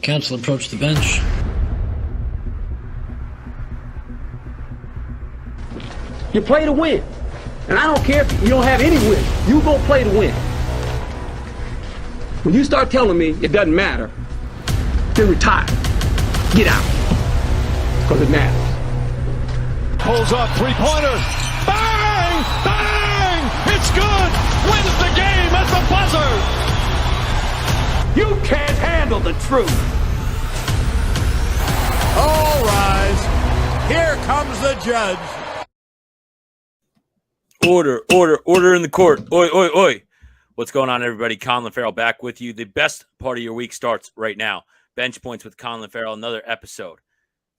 Counsel approached the bench. You play to win. And I don't care if you don't have any win. You go play to win. When you start telling me it doesn't matter, then retire. Get out. Because it matters. Pulls up, three-pointer. Bang! Bang! It's good! Wins the game at the buzzer! You can't handle the truth. All rise. Here comes the judge. Order in the court. Oi, oi, oi. What's going on, everybody? Conlan Farrell back with you. The best part of your week starts right now. Bench Points with Conlan Farrell, another episode.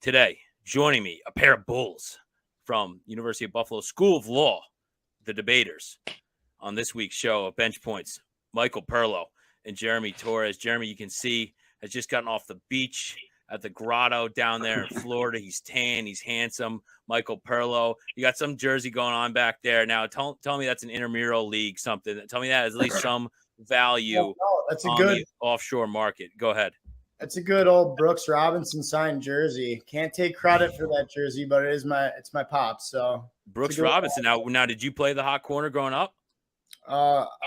Today, joining me, a pair of bulls from University of Buffalo School of Law, the debaters, on this week's show of Bench Points, Michael Perlo and Jeremy Torres. Jeremy, you can see, has just gotten off the beach at the grotto down there in Florida. He's tan, he's handsome. Michael Perlo, you got some jersey going on back there. Now, tell me that's an intramural league, something. Tell me that has at least some value that's a on good the offshore market. Go ahead. That's a good old Brooks Robinson signed jersey. Can't take credit for that jersey, but it's my pops. So Brooks Robinson. Now, did you play the hot corner growing up?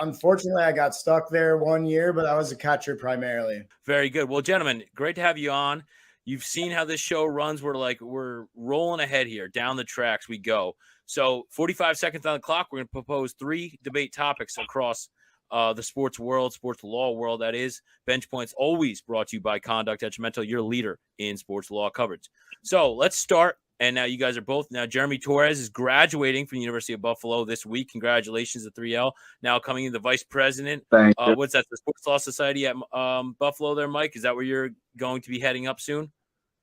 Unfortunately, I got stuck there 1 year, but I was a catcher primarily. Very good. Well, gentlemen, great to have you on. You've seen how this show runs. We're rolling ahead here. Down the tracks we go. So 45 seconds on the clock. We're going to propose 3 debate topics across the sports world, sports law world, that is. Bench Points, always brought to you by Conduct Detrimental, your leader in sports law coverage. So let's start. And now you guys are both. Now, Jeremy Torres is graduating from the University of Buffalo this week. Congratulations to 3L. Now coming in the vice president. Thank you. What's that? The Sports Law Society at Buffalo there, Mike? Is that where you're going to be heading up soon?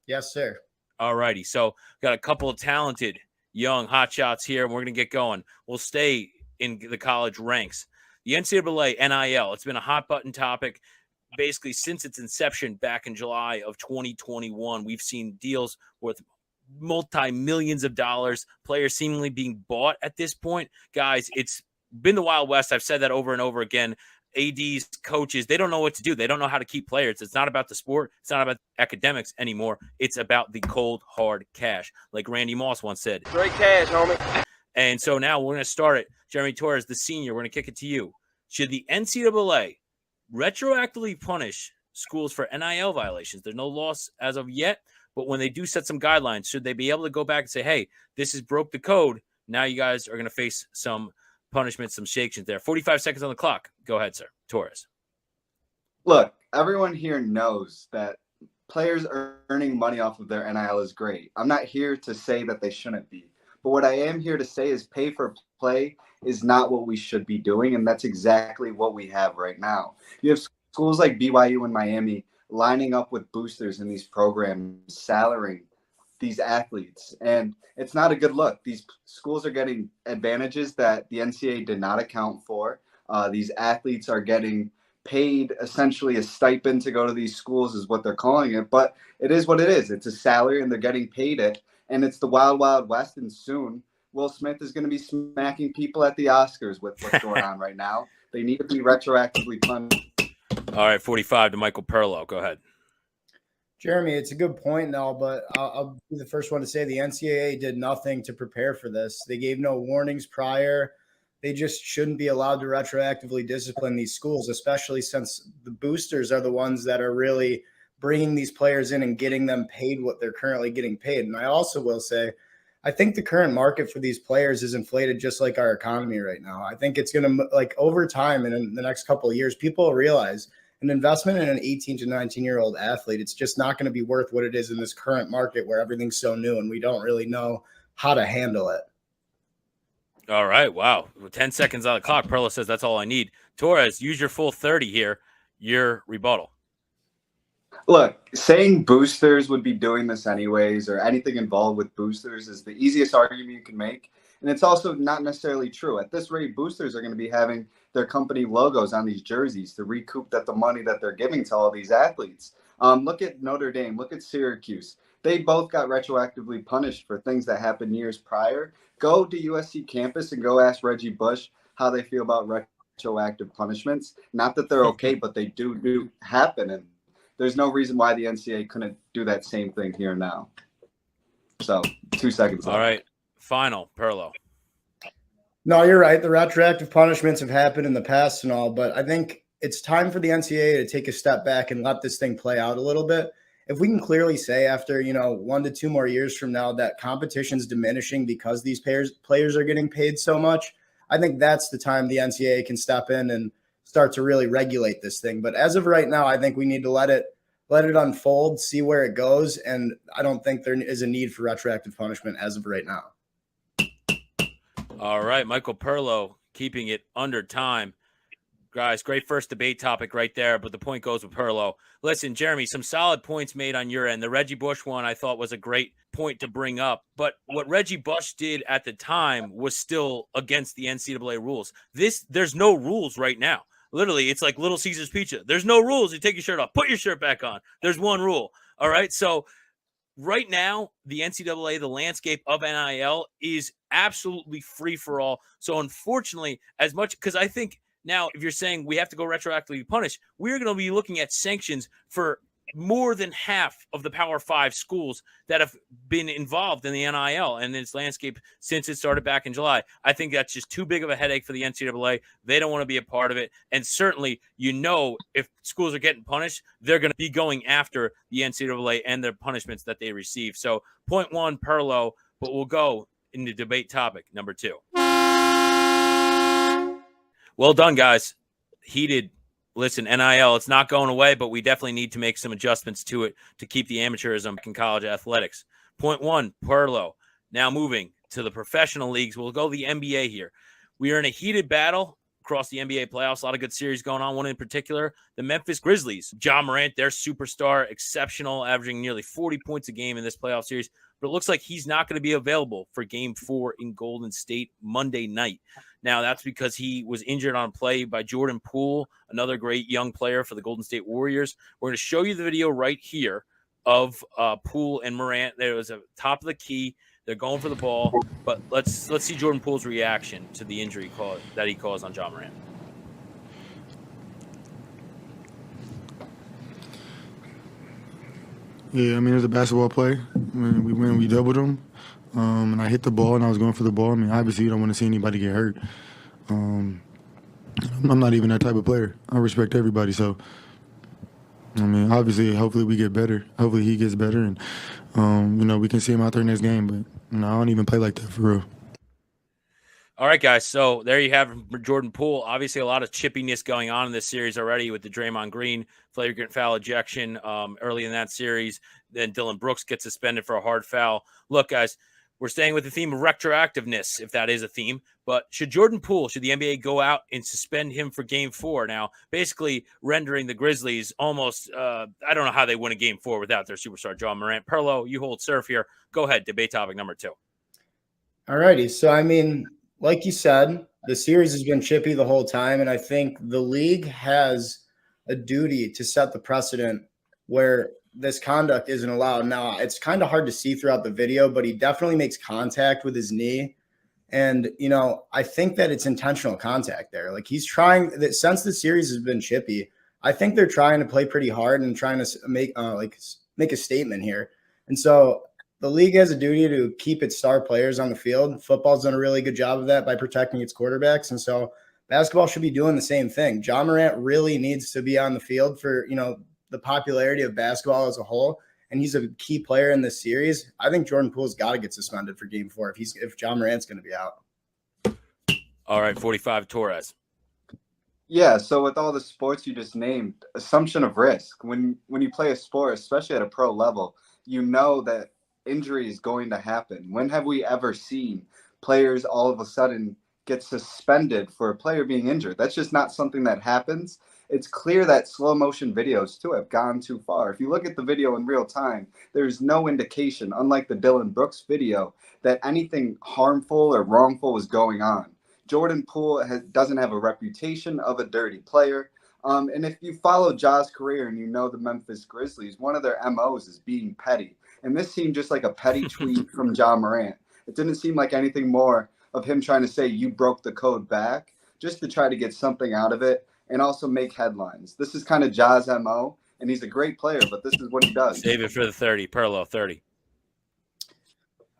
Yes, sir. All righty. So got a couple of talented young hotshots here. And we're going to get going. We'll stay in the college ranks. The NCAA NIL, it's been a hot button topic. Basically, since its inception back in July of 2021, we've seen deals worth multi-millions of dollars, players seemingly being bought at this point. Guys, it's been the Wild West. I've said that over and over again. ADs, coaches, they don't know what to do. They don't know how to keep players. It's not about the sport. It's not about academics anymore. It's about the cold, hard cash, like Randy Moss once said. Straight cash, homie. And so now we're going to start it. Jeremy Torres, the senior, we're going to kick it to you. Should the NCAA retroactively punish schools for NIL violations? There's no loss as of yet. But when they do set some guidelines, should they be able to go back and say, hey, this has broke the code. Now you guys are going to face some punishment, some sanctions there. 45 seconds on the clock. Go ahead, sir. Torres. Look, everyone here knows that players earning money off of their NIL is great. I'm not here to say that they shouldn't be. But what I am here to say is pay for play is not what we should be doing, and that's exactly what we have right now. You have schools like BYU and Miami lining up with boosters in these programs, salarying these athletes. And it's not a good look. These schools are getting advantages that the NCAA did not account for. These athletes are getting paid essentially a stipend to go to these schools is what they're calling it. But it is what it is. It's a salary and they're getting paid it. And it's the wild, wild west. And soon Will Smith is going to be smacking people at the Oscars with what's going on right now. They need to be retroactively punished. All right, 45 to Michael Perlo. Go ahead. Jeremy, it's a good point, though, but I'll be the first one to say the NCAA did nothing to prepare for this. They gave no warnings prior. They just shouldn't be allowed to retroactively discipline these schools, especially since the boosters are the ones that are really bringing these players in and getting them paid what they're currently getting paid. And I also will say, I think the current market for these players is inflated just like our economy right now. I think it's going to, like, over time and in the next couple of years, people will realize an investment in an 18 to 19-year-old athlete, it's just not going to be worth what it is in this current market where everything's so new and we don't really know how to handle it. All right. Wow. 10 seconds on the clock. Perlo says that's all I need. Torres, use your full 30 here. Your rebuttal. Look, saying boosters would be doing this anyways or anything involved with boosters is the easiest argument you can make. And it's also not necessarily true. At this rate, boosters are going to be having their company logos on these jerseys to recoup the money that they're giving to all these athletes. Look at Notre Dame. Look at Syracuse. They both got retroactively punished for things that happened years prior. Go to USC campus and go ask Reggie Bush how they feel about retroactive punishments. Not that they're okay, but they do happen. And there's no reason why the NCAA couldn't do that same thing here now. So 2 seconds. All right. Final, Perlo. No, you're right. The retroactive punishments have happened in the past and all, but I think it's time for the NCAA to take a step back and let this thing play out a little bit. If we can clearly say after, 1 to 2 more years from now that competition's diminishing because these players are getting paid so much, I think that's the time the NCAA can step in and start to really regulate this thing. But as of right now, I think we need to let it unfold, see where it goes, and I don't think there is a need for retroactive punishment as of right now. All right, Michael Perlo keeping it under time. Guys, great first debate topic right there, but the point goes with Perlo. Listen, Jeremy, some solid points made on your end. The Reggie Bush one I thought was a great point to bring up, but what Reggie Bush did at the time was still against the NCAA rules. There's no rules right now. Literally, it's like Little Caesar's Pizza. There's no rules. You take your shirt off, put your shirt back on. There's one rule. All right, so right now, the NCAA, the landscape of NIL is absolutely free for all. So unfortunately, as much because I think now, if you're saying we have to go retroactively punish, we're going to be looking at sanctions for more than half of the Power 5 schools that have been involved in the NIL and its landscape since it started back in July. I think that's just too big of a headache for the NCAA. They don't want to be a part of it. And certainly, if schools are getting punished, they're going to be going after the NCAA and their punishments that they receive. So, point one, Perlo, but we'll go into debate topic number 2. Well done, guys. Heated. Listen, NIL, it's not going away, but we definitely need to make some adjustments to it to keep the amateurism in college athletics. Point one, Perlo. Now moving to the professional leagues. We'll go the NBA here. We are in a heated battle across the NBA playoffs. A lot of good series going on. One in particular, the Memphis Grizzlies. Ja Morant, their superstar, exceptional, averaging nearly 40 points a game in this playoff series. But it looks like he's not going to be available for Game 4 in Golden State Monday night. Now, that's because he was injured on play by Jordan Poole, another great young player for the Golden State Warriors. We're going to show you the video right here of Poole and Morant. There was a top of the key. They're going for the ball. But let's see Jordan Poole's reaction to the injury that he caused on Ja Morant. Yeah, it was a basketball play. We doubled them, and I hit the ball, and I was going for the ball. Obviously, you don't want to see anybody get hurt. I'm not even that type of player. I respect everybody, so, obviously, hopefully we get better. Hopefully he gets better, and, we can see him out there next game, but, I don't even play like that for real. All right, guys, so there you have Jordan Poole. Obviously, a lot of chippiness going on in this series already with the Draymond Green flagrant foul ejection early in that series. Then Dylan Brooks gets suspended for a hard foul. Look, guys, we're staying with the theme of retroactiveness, if that is a theme. But should the NBA go out and suspend him for Game 4 now, basically rendering the Grizzlies almost I don't know how they win a Game 4 without their superstar, Ja Morant. Perlo, you hold serve here. Go ahead, debate topic number 2. All righty. So, like you said, the series has been chippy the whole time, and I think the league has a duty to set the precedent where this conduct isn't allowed. Now, it's kind of hard to see throughout the video, but he definitely makes contact with his knee. And, I think that it's intentional contact there. Like, he's trying – since the series has been chippy, I think they're trying to play pretty hard and trying to make a statement here. And so – the league has a duty to keep its star players on the field. Football's done a really good job of that by protecting its quarterbacks. And so basketball should be doing the same thing. Ja Morant really needs to be on the field for, the popularity of basketball as a whole. And he's a key player in this series. I think Jordan Poole's got to get suspended for Game 4 if Ja Morant's going to be out. All right, 45, Torres. Yeah, so with all the sports you just named, assumption of risk. When you play a sport, especially at a pro level, you know that injury is going to happen. When have we ever seen players all of a sudden get suspended for a player being injured? That's just not something that happens. It's clear that slow motion videos too have gone too far. If you look at the video in real time, there's no indication, unlike the Dylan Brooks video, that anything harmful or wrongful is going on. Jordan Poole doesn't have a reputation of a dirty player. And if you follow Ja's career and you know the Memphis Grizzlies, one of their MOs is being petty. And this seemed just like a petty tweet from Ja Morant. It didn't seem like anything more of him trying to say you broke the code back, just to try to get something out of it and also make headlines. This is kind of Ja's MO. and he's a great player, but this is what he does. Save it for the 30. Perlo, 30.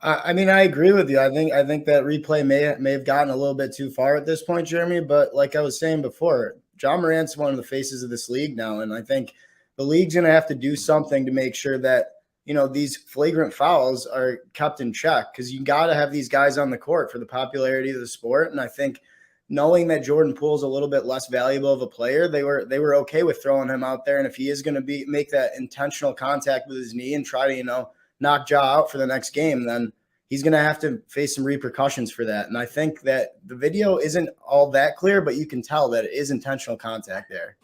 I mean, I agree with you. I think that replay may have gotten a little bit too far at this point, Jeremy. But like I was saying before, John Morant's one of the faces of this league now, and I think the league's going to have to do something to make sure that, you know, these flagrant fouls are kept in check, because you got to have these guys on the court for the popularity of the sport. And I think knowing that Jordan Poole's a little bit less valuable of a player, they were okay with throwing him out there. And if he is going to make that intentional contact with his knee and try to, you know, knock Ja out for the next game, then he's going to have to face some repercussions for that. And I think that the video isn't all that clear, but you can tell that it is intentional contact there.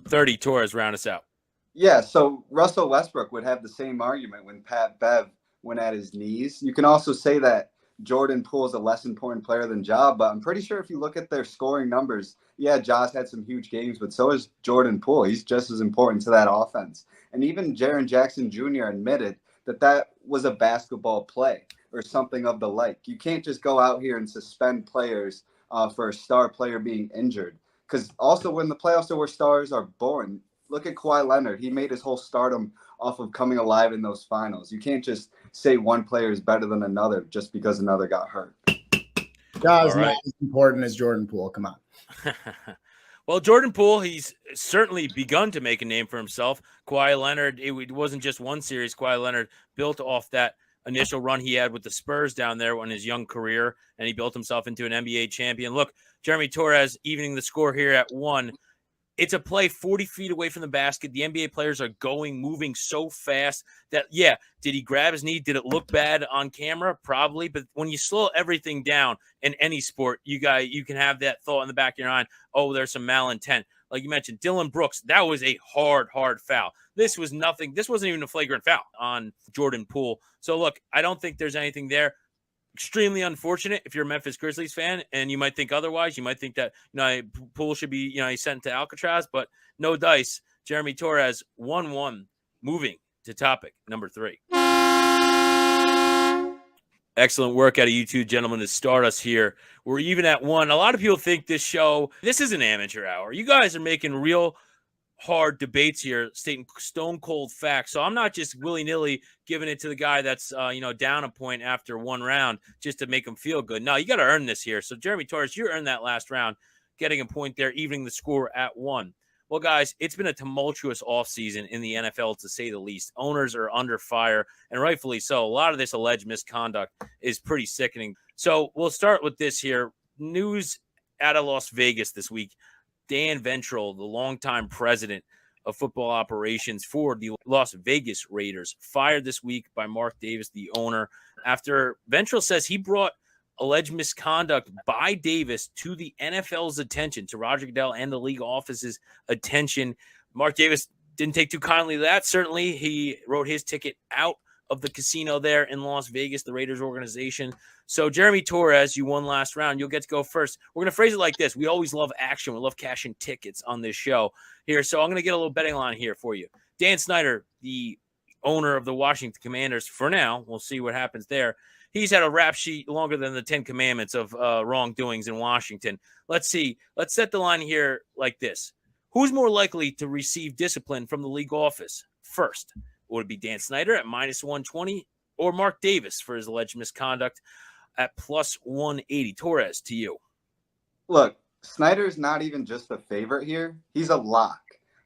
30, Torres, round us out. Yeah, so Russell Westbrook would have the same argument when Pat Bev went at his knees. You can also say that Jordan Poole is a less important player than Ja, but I'm pretty sure if you look at their scoring numbers, yeah, Ja's had some huge games, but so is Jordan Poole. He's just as important to that offense. And even Jaren Jackson Jr. admitted that was a basketball play or something of the like. You can't just go out here and suspend players for a star player being injured. Because also when the playoffs are where stars are born, look at Kawhi Leonard. He made his whole stardom off of coming alive in those finals. You can't just say one player is better than another just because another got hurt. Ja is not as important as Jordan Poole. Come on. Well, Jordan Poole, he's certainly begun to make a name for himself. Kawhi Leonard, it wasn't just one series. Kawhi Leonard built off that initial run he had with the Spurs down there in his young career, and he built himself into an NBA champion. Look, Jeremy Torres evening the score here at 1. It's a play 40 feet away from the basket. The NBA players are moving so fast that, yeah, did he grab his knee? Did it look bad on camera? Probably. But when you slow everything down in any sport, you can have that thought in the back of your mind, oh, there's some malintent. Like you mentioned, Dylan Brooks, that was a hard foul. This was nothing. This wasn't even a flagrant foul on Jordan Poole. So, look, I don't think there's anything there. Extremely unfortunate if you're a Memphis Grizzlies fan, and you might think otherwise. You might think that, you know, Poole should be, you know, he's sent to Alcatraz, but no dice. Jeremy Torres, 1-1. Moving to topic number 3. Excellent work out of you two gentlemen to start us here. We're even at 1. A lot of people think this is an amateur hour. You guys are making real hard debates here, stating stone cold facts. So I'm not just willy-nilly giving it to the guy that's down a point after one round just to make him feel good. No, you got to earn this here. So Jeremy Torres, you earned that last round, getting a point there, evening the score at 1. Well, guys, it's been a tumultuous offseason in the NFL, to say the least. Owners are under fire, and rightfully so. A lot of this alleged misconduct is pretty sickening. So we'll start with this here. News out of Las Vegas this week. Dan Ventrell, the longtime president of football operations for the Las Vegas Raiders, fired this week by Mark Davis, the owner, after Ventrell says he brought alleged misconduct by Davis to the NFL's attention, to Roger Goodell and the league office's attention. Mark Davis didn't take too kindly to that. Certainly, he wrote his ticket out of the casino there in Las Vegas, the Raiders organization. So, Jeremy Torres, you won last round. You'll get to go first. We're going to phrase it like this. We always love action. We love cashing tickets on this show here. So, I'm going to get a little betting line here for you. Dan Snyder, the owner of the Washington Commanders, for now, we'll see what happens there. He's had a rap sheet longer than the 10 Commandments of wrongdoings in Washington. Let's see. Let's set the line here like this. Who's more likely to receive discipline from the league office first? Would it be Dan Snyder at -120 or Mark Davis for his alleged misconduct at +180? Torres, to you. Look, Snyder's not even just a favorite here. He's a lock.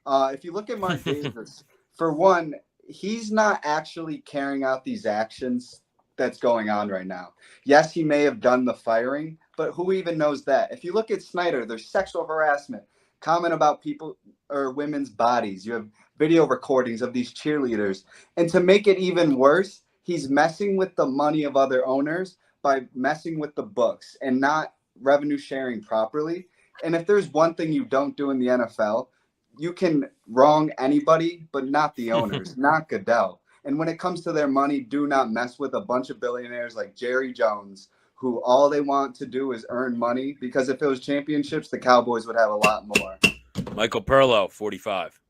If you look at Mark Davis, for one, he's not actually carrying out these actions that's going on right now. Yes, he may have done the firing, but who even knows that? If you look at Snyder, there's sexual harassment, comment about people or women's bodies. You have video recordings of these cheerleaders. And to make it even worse, he's messing with the money of other owners by messing with the books and not revenue sharing properly. And if there's one thing you don't do in the NFL, you can wrong anybody, but not the owners, not Goodell. And when it comes to their money, do not mess with a bunch of billionaires like Jerry Jones, who all they want to do is earn money, because if it was championships, the Cowboys would have a lot more. Michael Perlo, 45.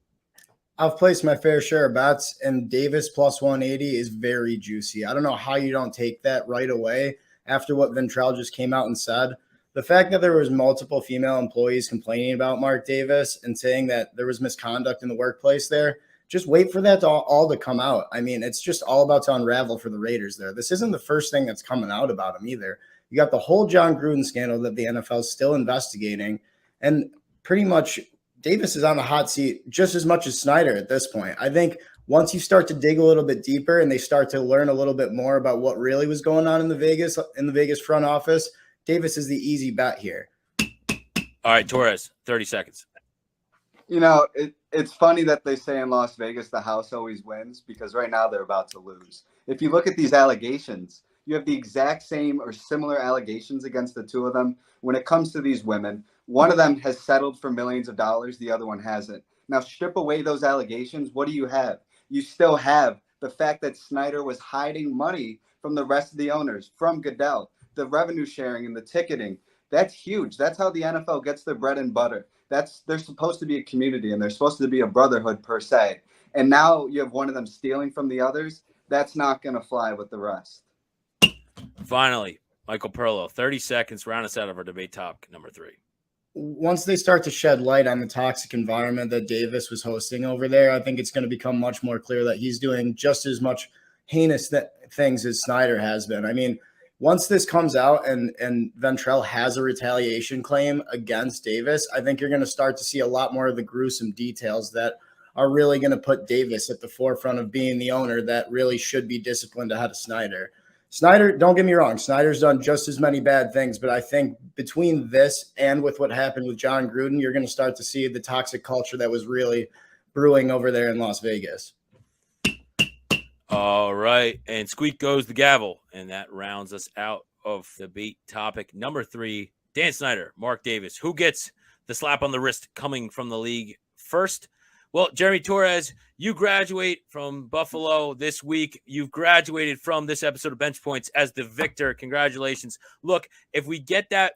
I've placed my fair share of bets, and Davis +180 is very juicy. I don't know how you don't take that right away after what Ventrell just came out and said. the fact that there was multiple female employees complaining about Mark Davis and saying that there was misconduct in the workplace there, just wait for that all to come out. I mean, it's just all about to unravel for the Raiders there. This isn't the first thing that's coming out about him either. You got the whole John Gruden scandal that the NFL is still investigating, and pretty much Davis is on the hot seat just as much as Snyder at this point. I think once you start to dig a little bit deeper and they start to learn a little bit more about what really was going on in the Vegas front office, Davis is the easy bet here. All right, Torres, 30 seconds. You know, it's funny that they say in Las Vegas the house always wins, because right now they're about to lose. If you look at these allegations, you have the exact same or similar allegations against the two of them. When it comes to these women, one of them has settled for millions of dollars. The other one hasn't. Now, strip away those allegations. What do you have? You still have the fact that Snyder was hiding money from the rest of the owners, from Goodell, the revenue sharing and the ticketing. That's huge. That's how the NFL gets their bread and butter. They're supposed to be a community, and they're supposed to be a brotherhood per se. And now you have one of them stealing from the others. That's not going to fly with the rest. Finally, Michael Perlo, 30 seconds, round us out of our debate topic number 3. Once they start to shed light on the toxic environment that Davis was hosting over there, I think it's going to become much more clear that he's doing just as much heinous things as Snyder has been. I mean, once this comes out and Ventrell has a retaliation claim against Davis, I think you're going to start to see a lot more of the gruesome details that are really going to put Davis at the forefront of being the owner that really should be disciplined ahead of Snyder. Snyder, don't get me wrong, Snyder's done just as many bad things, but I think between this and with what happened with John Gruden, you're going to start to see the toxic culture that was really brewing over there in Las Vegas. All right, and squeak goes the gavel, and that rounds us out of debate topic number 3. Dan Snyder, Mark Davis, who gets the slap on the wrist coming from the league first? Well, Jeremy Torres, you graduate from Buffalo this week. You've graduated from this episode of Bench Points as the victor. Congratulations. Look, if we get that,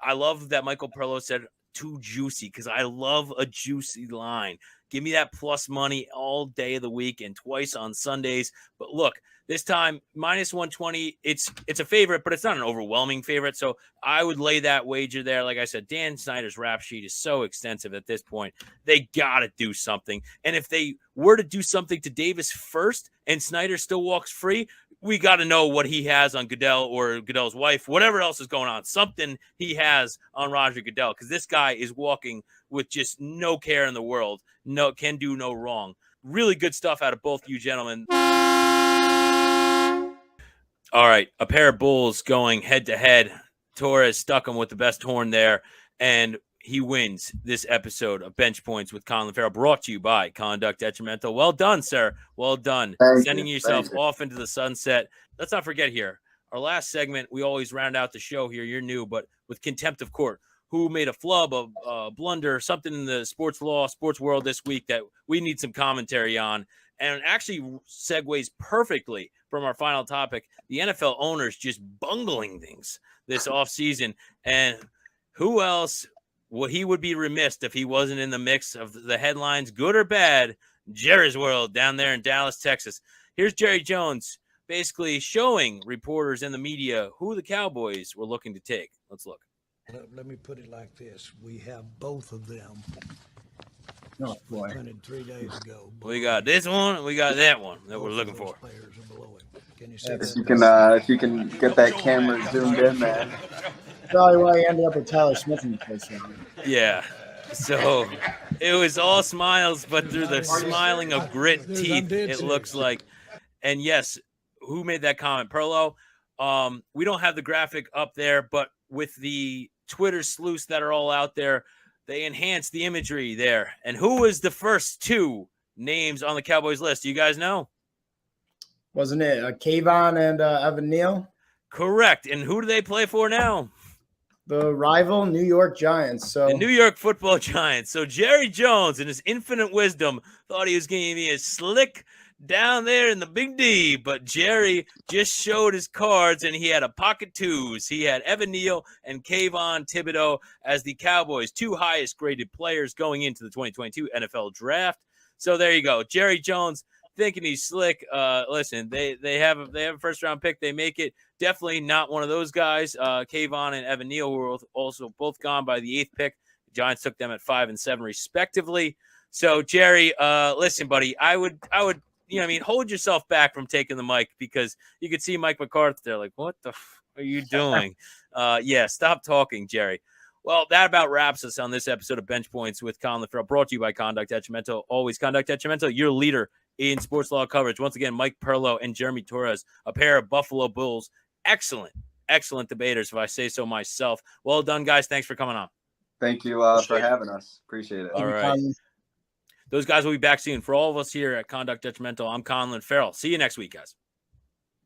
I love that Michael Perlo said too juicy, because I love a juicy line. Give me that plus money all day of the week and twice on Sundays. But look, this time, minus 120, it's a favorite, but it's not an overwhelming favorite. So I would lay that wager there. Like I said, Dan Snyder's rap sheet is so extensive at this point. They got to do something. And if they were to do something to Davis first and Snyder still walks free, we got to know what he has on Goodell or Goodell's wife, whatever else is going on, something he has on Roger Goodell, because this guy is walking with just no care in the world, can do no wrong. Really good stuff out of both you gentlemen. All right, a pair of bulls going head-to-head. Torres stuck him with the best horn there, and he wins this episode of Bench Points with Conlan Farrell, brought to you by Conduct Detrimental. Well done, sir. Well done. Sending yourself off into the sunset. Let's not forget here, our last segment, we always round out the show here. You're new, but with Contempt of Court. Who made a flub, a blunder, something in the sports law, sports world this week that we need some commentary on, and actually segues perfectly from our final topic, the NFL owners just bungling things this offseason. And who else he would be remiss if he wasn't in the mix of the headlines, good or bad, Jerry's World down there in Dallas, Texas. Here's Jerry Jones basically showing reporters and the media who the Cowboys were looking to take. Let's look. Let me put it like this. We have both of them. Oh, boy. Printed 3 days ago. We got this one, and we got that one that we're looking for. Players are below him. Can you see If you can get that camera zoomed in, man. Probably why he ended up with Tyler Smith in the place. Yeah. So it was all smiles, but through the smiling of grit teeth, it looks like. And yes, who made that comment? Perlo. We don't have the graphic up there, but with the Twitter sleuths that are all out there, they enhanced the imagery there. And who was the first 2 names on the Cowboys list? Do you guys know? Wasn't it Kayvon and Evan Neal? Correct. And who do they play for now? The rival New York Giants. So the New York Football Giants. So Jerry Jones, in his infinite wisdom, thought he was going to be a slick down there in the Big D, but Jerry just showed his cards, and he had a pocket 2s. He had Evan Neal and Kayvon Thibodeau as the Cowboys' 2 highest graded players going into the 2022 NFL Draft. So there you go. Jerry Jones thinking he's slick. Listen, they have a first round pick. They make it. Definitely not one of those guys. Kayvon and Evan Neal were also both gone by the 8th pick. The Giants took them at 5 and 7 respectively. So Jerry, listen, buddy, I would, hold yourself back from taking the mic because you could see Mike McCarthy there, like, what the are you doing? Stop talking, Jerry. Well, that about wraps us on this episode of Bench Points with Conlan Farrell, brought to you by Conduct Detrimental. Always Conduct Detrimental, your leader in sports law coverage. Once again, Mike Perlo and Jeremy Torres, a pair of Buffalo Bulls. Excellent debaters, if I say so myself. Well done, guys. Thanks for coming on. Thank you for having us. Appreciate it. All right. Those guys will be back soon. For all of us here at Conduct Detrimental, I'm Conlan Farrell. See you next week, guys.